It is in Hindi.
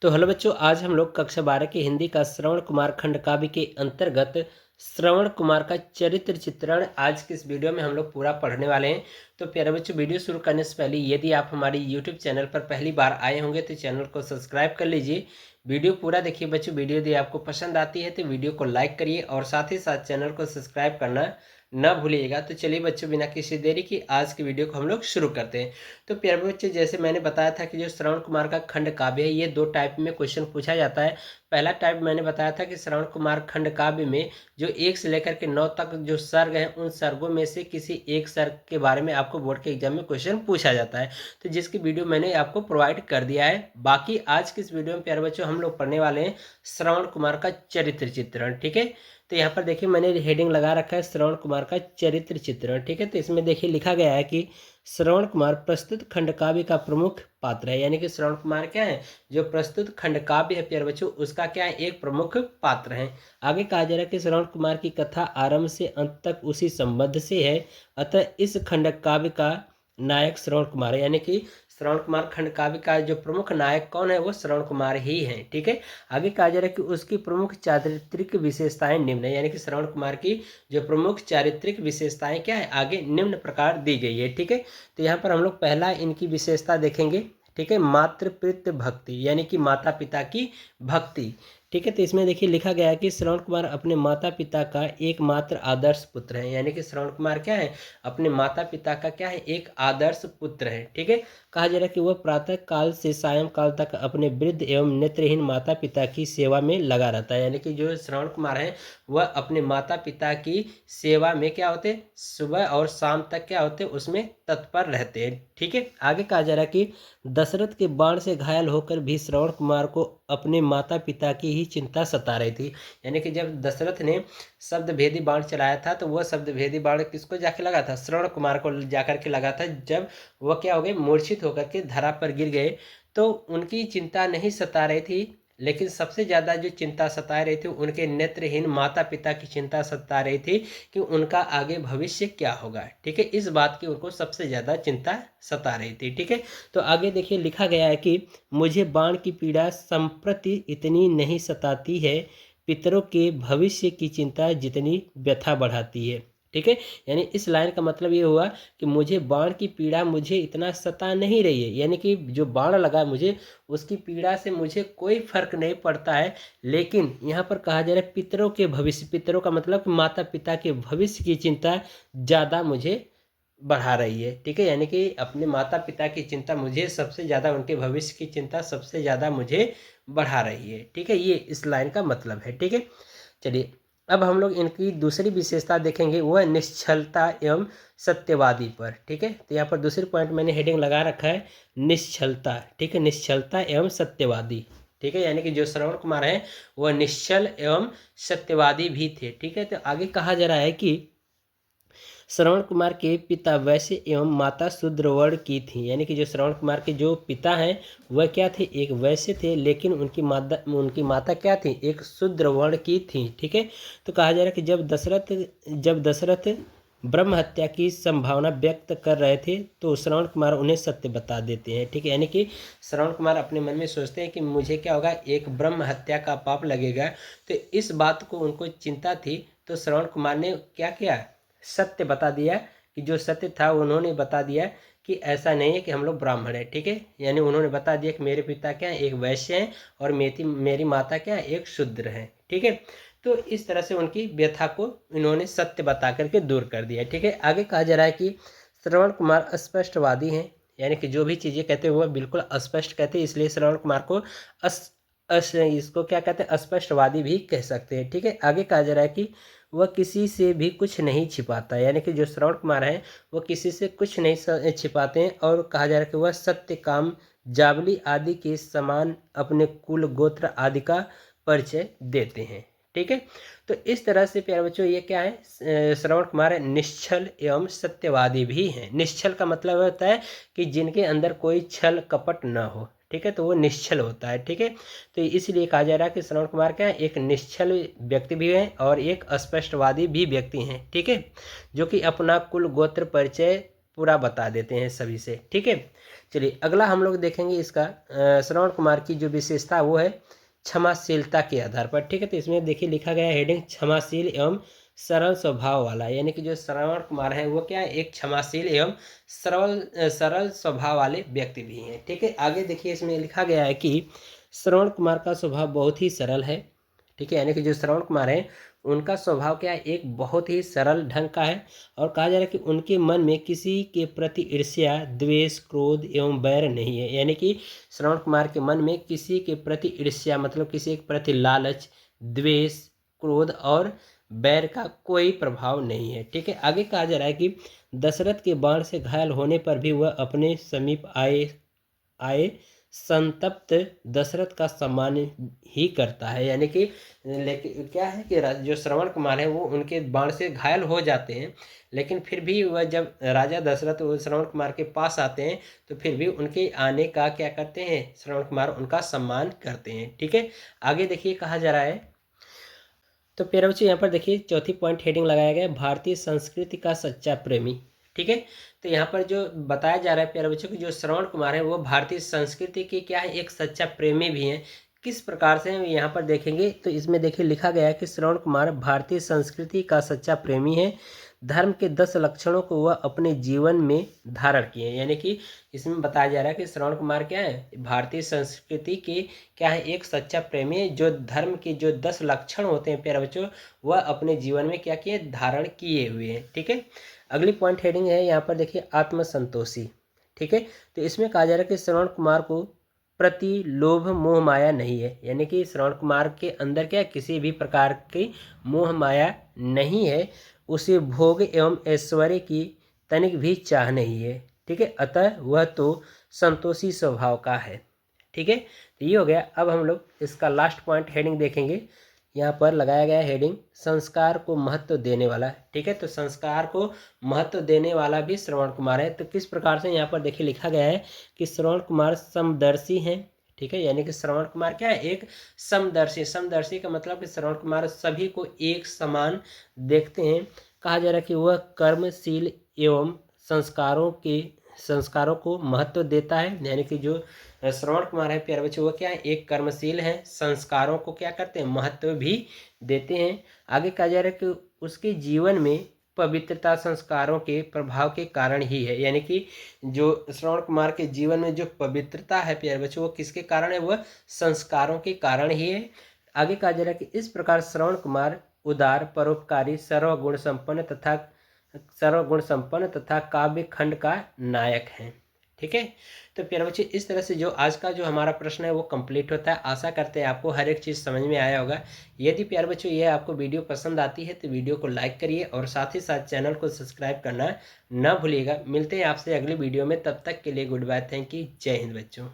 तो हेलो बच्चों, आज हम लोग कक्षा 12 की हिंदी का श्रवण कुमार खंड काव्य के अंतर्गत श्रवण कुमार का चरित्र चित्रण आज की इस वीडियो में हम लोग पूरा पढ़ने वाले हैं। तो प्यारे बच्चों, वीडियो शुरू करने से पहले यदि आप हमारी यूट्यूब चैनल पर पहली बार आए होंगे तो चैनल को सब्सक्राइब कर लीजिए। वीडियो पूरा देखिए बच्चों। वीडियो यदि आपको पसंद आती है तो वीडियो को लाइक करिए और साथ ही साथ चैनल को सब्सक्राइब करना ना भूलिएगा। तो चलिए बच्चों, बिना किसी देरी की आज की वीडियो को हम लोग शुरू करते हैं। तो प्यारे बच्चे, जैसे मैंने बताया था कि जो श्रवण कुमार का खंड काव्य है, ये दो टाइप में क्वेश्चन पूछा जाता है। पहला टाइप मैंने बताया था कि श्रवण कुमार खंड काव्य में जो 1 से लेकर के 9 तक जो सर्ग हैं, उन सर्गों में से किसी एक सर्ग के बारे में आपको बोर्ड के एग्जाम में क्वेश्चन पूछा जाता है। तो जिसकी वीडियो मैंने आपको प्रोवाइड कर दिया है। बाकी आज की इस वीडियो में प्यारे बच्चों हम लोग पढ़ने वाले हैं श्रवण कुमार का चरित्र चित्रण। ठीक है, तो यहाँ पर देखिए मैंने हेडिंग लगा रखा है श्रवण कुमार का चरित्र चित्रण। ठीक है, तो इसमें देखिए लिखा गया है कि श्रवण कुमार प्रस्तुत खंड काव्य का प्रमुख पात्र है। यानी कि श्रवण कुमार क्या है, जो प्रस्तुत खंड काव्य है प्यारे बच्चों, उसका क्या है, एक प्रमुख पात्र है। आगे कहा जा रहा है कि श्रवण कुमार की कथा आरंभ से अंत तक उसी संबंध से है, अतः इस खंड काव्य का नायक श्रवण कुमार है। यानी कि श्रवण कुमार खंड काव्य का जो प्रमुख नायक कौन है, वो श्रवण कुमार ही है। ठीक है, आगे कहा जा रहा है कि उसकी प्रमुख चारित्रिक विशेषताएं निम्न है। यानी कि श्रवण कुमार की जो प्रमुख चारित्रिक विशेषताएं क्या है, आगे निम्न प्रकार दी गई है। ठीक है, तो यहाँ पर हम लोग पहला इनकी विशेषता देखेंगे। ठीक है, मातृप्रीत भक्ति, यानी कि माता पिता की भक्ति। ठीक है, तो इसमें देखिए लिखा गया है कि श्रवण कुमार अपने माता पिता का एकमात्र आदर्श पुत्र है। यानी कि श्रवण कुमार क्या है, अपने माता पिता का क्या है, एक आदर्श पुत्र है। ठीक है, कहा जा रहा है कि वह प्रातः काल से सायं काल तक अपने वृद्ध एवं नेत्रहीन माता पिता की सेवा में लगा रहता है। यानी कि जो श्रवण कुमार है, वह अपने माता पिता की सेवा में क्या होते, सुबह और शाम तक क्या होते, उसमें तत्पर रहते हैं। ठीक है, आगे कहा जा रहा है कि दशरथ के बाण से घायल होकर भी श्रवण कुमार को अपने माता पिता की ही चिंता सता रही थी। यानी कि जब दशरथ ने शब्द भेदी बाण चलाया था, तो वह शब्द भेदी बाण किसको जाके लगा था, श्रवण कुमार को जाकर के लगा था। जब वह क्या हो गए, मूर्छित होकर के धरा पर गिर गए, तो उनकी चिंता नहीं सता रही थी, लेकिन सबसे ज़्यादा जो चिंता सता रही थी, उनके नेत्रहीन माता पिता की चिंता सता रही थी कि उनका आगे भविष्य क्या होगा। ठीक है, इस बात की उनको सबसे ज़्यादा चिंता सता रही थी। ठीक है, तो आगे देखिए लिखा गया है कि मुझे बाण की पीड़ा संप्रति इतनी नहीं सताती है, पितरों के भविष्य की चिंता जितनी व्यथा बढ़ाती है। ठीक है, यानी इस लाइन का मतलब ये हुआ कि मुझे बाण की पीड़ा मुझे इतना सता नहीं रही है। यानी कि जो बाण लगा मुझे, उसकी पीड़ा से मुझे कोई फर्क नहीं पड़ता है, लेकिन यहाँ पर कहा जा रहा है पितरों के भविष्य, पितरों का मतलब कि माता पिता के भविष्य की चिंता ज़्यादा मुझे बढ़ा रही है। ठीक है, यानी कि अपने माता पिता की चिंता मुझे सबसे ज़्यादा, उनके भविष्य की चिंता सबसे ज़्यादा मुझे बढ़ा रही है। ठीक है, ये इस लाइन का मतलब है। ठीक है, चलिए अब हम लोग इनकी दूसरी विशेषता देखेंगे, वो है निश्चलता एवं सत्यवादी पर। ठीक है, तो यहाँ पर दूसरी पॉइंट मैंने हेडिंग लगा रखा है निश्चलता। ठीक है, निश्चलता एवं सत्यवादी। ठीक है, यानी कि जो श्रवण कुमार है वह निश्चल एवं सत्यवादी भी थे। ठीक है, तो आगे कहा जा रहा है कि श्रवण कुमार के पिता वैश्य एवं माता शूद्र वर्ण की थी। यानी कि जो श्रवण कुमार के जो पिता हैं वह क्या थे, एक वैश्य थे, लेकिन उनकी माता क्या थी, एक शूद्र वर्ण की थी। ठीक है, तो कहा जा रहा है कि जब दशरथ ब्रह्म हत्या की संभावना व्यक्त कर रहे थे, तो श्रवण कुमार उन्हें सत्य बता देते हैं। ठीक है, यानी कि श्रवण कुमार अपने मन में सोचते हैं कि मुझे क्या होगा, एक ब्रह्म हत्या का पाप लगेगा। तो इस बात को उनको चिंता थी, तो श्रवण कुमार ने क्या किया, सत्य बता दिया, कि जो सत्य था उन्होंने बता दिया कि ऐसा नहीं है कि हम लोग ब्राह्मण हैं। ठीक है, यानी उन्होंने बता दिया कि मेरे पिता क्या है, एक वैश्य हैं, और मेरी माता क्या है, एक शूद्र है। ठीक है, तो इस तरह से उनकी व्यथा को इन्होंने सत्य बता करके दूर कर दिया। ठीक है, आगे कहा जा रहा है कि श्रवण कुमार स्पष्टवादी हैं। यानी कि जो भी चीज़ें कहते हैं वह बिल्कुल स्पष्ट कहते हैं, इसलिए श्रवण कुमार को इसको क्या कहते हैं, स्पष्टवादी भी कह सकते हैं। ठीक है, आगे कहा जा रहा है कि वह किसी से भी कुछ नहीं छिपाता। यानी कि जो श्रवण कुमार हैं वह किसी से कुछ नहीं छिपाते हैं, और कहा जा रहा है कि वह सत्य, काम, जावली आदि के समान अपने कुल गोत्र आदि का परिचय देते हैं। ठीक है, तो इस तरह से प्यारे बच्चों ये क्या है, श्रवण कुमार निश्चल एवं सत्यवादी भी हैं। निश्चल का मतलब होता है कि जिनके अंदर कोई छल कपट न हो। ठीक है, तो वो निश्चल होता है। ठीक है, तो इसलिए कहा जा रहा है कि श्रवण कुमार क्या है, एक निश्चल व्यक्ति भी हैं और एक स्पष्टवादी भी व्यक्ति हैं। ठीक है, जो कि अपना कुल गोत्र परिचय पूरा बता देते हैं सभी से। ठीक है, चलिए अगला हम लोग देखेंगे इसका श्रवण कुमार की जो विशेषता वो है क्षमाशीलता के आधार पर। ठीक है, तो इसमें देखिए लिखा गया है हेडिंग क्षमाशील एवं सरल स्वभाव वाला, यानी कि जो श्रवण कुमार है वो क्या है, एक क्षमाशील एवं सरल स्वभाव वाले व्यक्ति भी हैं। ठीक है, आगे देखिए इसमें लिखा गया है कि श्रवण कुमार का स्वभाव बहुत ही सरल है। ठीक है, यानी कि जो श्रवण कुमार है उनका स्वभाव क्या है, एक बहुत ही सरल ढंग का है। और कहा जा रहा है कि उनके मन में किसी के प्रति ईर्ष्या, द्वेष, क्रोध एवं बैर नहीं है। यानी कि श्रवण कुमार के मन में किसी के प्रति ईर्ष्या मतलब किसी के प्रति लालच, द्वेष, क्रोध और बैर का कोई प्रभाव नहीं है। ठीक है, आगे कहा जा रहा है कि दशरथ के बाण से घायल होने पर भी वह अपने समीप आए आए संतप्त दशरथ का सम्मान ही करता है। यानी कि लेकिन क्या है कि जो श्रवण कुमार है वो उनके बाण से घायल हो जाते हैं, लेकिन फिर भी वह जब राजा दशरथ श्रवण कुमार के पास आते हैं तो फिर भी उनके आने का क्या करते हैं, श्रवण कुमार उनका सम्मान करते हैं। ठीक है, आगे देखिए कहा जा रहा है, तो प्यारे बच्चों यहाँ पर देखिए चौथी पॉइंट हेडिंग लगाया गया है भारतीय संस्कृति का सच्चा प्रेमी। ठीक है, तो यहाँ पर जो बताया जा रहा है प्यारे बच्चों की जो श्रवण कुमार है वो भारतीय संस्कृति के क्या है, एक सच्चा प्रेमी भी हैं। किस प्रकार से यहाँ पर देखेंगे तो इसमें देखिए लिखा गया है कि श्रवण कुमार भारतीय संस्कृति का सच्चा प्रेमी है। धर्म के 10 लक्षणों को वह अपने जीवन में धारण किए हैं। यानी कि इसमें बताया जा रहा है कि श्रवण कुमार क्या है, भारतीय संस्कृति के क्या है, एक सच्चा प्रेमी है। जो धर्म के जो 10 लक्षण होते हैं प्यारे बच्चों वह अपने जीवन में क्या किए, धारण किए हुए हैं। ठीक है, अगली पॉइंट हेडिंग है यहाँ पर देखिए आत्मसंतोषी। ठीक है, तो इसमें कहा जा रहा है कि श्रवण कुमार को प्रति लोभ मोह माया नहीं है। यानी कि श्रवण कुमार के अंदर क्या किसी भी प्रकार की मोह माया नहीं है, उसे भोग एवं ऐश्वर्य की तनिक भी चाह नहीं है। ठीक है, अतः वह तो संतोषी स्वभाव का है। ठीक है, तो ये हो गया। अब हम लोग इसका लास्ट पॉइंट हेडिंग देखेंगे। यहाँ पर लगाया गया हेडिंग संस्कार को महत्व देने वाला। ठीक है, तो संस्कार को महत्व देने वाला भी श्रवण कुमार है। तो किस प्रकार से यहाँ पर देखिए लिखा गया है कि श्रवण कुमार समदर्शी हैं। ठीक है, यानी कि श्रवण कुमार क्या है, एक समदर्शी। समदर्शी का मतलब कि श्रवण कुमार सभी को एक समान देखते हैं। कहा जा रहा है कि वह कर्मशील एवं संस्कारों को महत्व देता है। यानी कि जो श्रवण कुमार है प्यारे बच्चों वो क्या है, एक कर्मशील है, संस्कारों को क्या करते हैं, महत्व भी देते हैं। आगे कहा जा रहा है कि उसके जीवन में पवित्रता संस्कारों के प्रभाव के कारण ही है। यानी कि जो श्रवण कुमार के जीवन में जो पवित्रता है प्यारे बच्चों वो किसके कारण है, वह संस्कारों के कारण ही है। आगे कहा जा रहा है कि इस प्रकार श्रवण कुमार उदार, परोपकारी, सर्वगुण संपन्न तथा काव्य खंड का नायक है। ठीक है, तो प्यारे बच्चे इस तरह से जो आज का जो हमारा प्रश्न है वो कंप्लीट होता है। आशा करते हैं आपको हर एक चीज़ समझ में आया होगा। यदि प्यारे बच्चों ये आपको वीडियो पसंद आती है तो वीडियो को लाइक करिए और साथ ही साथ चैनल को सब्सक्राइब करना ना भूलिएगा। मिलते हैं आपसे अगली वीडियो में, तब तक के लिए गुड बाय, थैंक यू, जय हिंद बच्चों।